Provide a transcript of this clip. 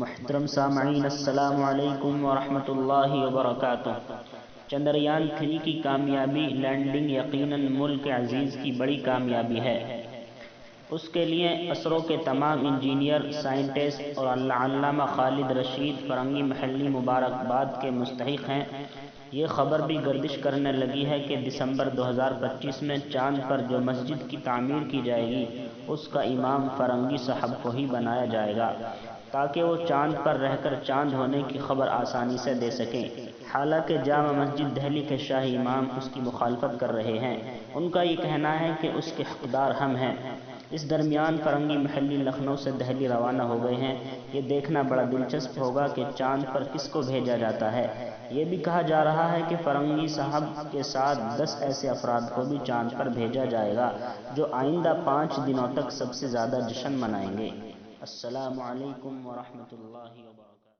محترم سامعین، السلام علیکم ورحمۃ اللہ وبرکاتہ۔ چندریان 3 کی کامیابی لینڈنگ یقیناً ملک عزیز کی بڑی کامیابی ہے۔ اس کے لیے اسرو کے تمام انجینئر، سائنٹسٹ اور علامہ خالد رشید فرنگی محلی مبارکباد کے مستحق ہیں۔ یہ خبر بھی گردش کرنے لگی ہے کہ دسمبر 2025 میں چاند پر جو مسجد کی تعمیر کی جائے گی، اس کا امام فرنگی صاحب کو ہی بنایا جائے گا، تاکہ وہ چاند پر رہ کر چاند ہونے کی خبر آسانی سے دے سکیں۔ حالانکہ جامع مسجد دہلی کے شاہی امام اس کی مخالفت کر رہے ہیں۔ ان کا یہ کہنا ہے کہ اس کے حقدار ہم ہیں۔ اس درمیان فرنگی محلی لکھنؤ سے دہلی روانہ ہو گئے ہیں۔ یہ دیکھنا بڑا دلچسپ ہوگا کہ چاند پر کس کو بھیجا جاتا ہے۔ یہ بھی کہا جا رہا ہے کہ فرنگی صاحب کے ساتھ 10 ایسے افراد کو بھی چاند پر بھیجا جائے گا جو آئندہ 5 دنوں تک سب سے زیادہ جشن منائیں گے۔ السلام علیکم ورحمۃ اللہ وبرکاتہ۔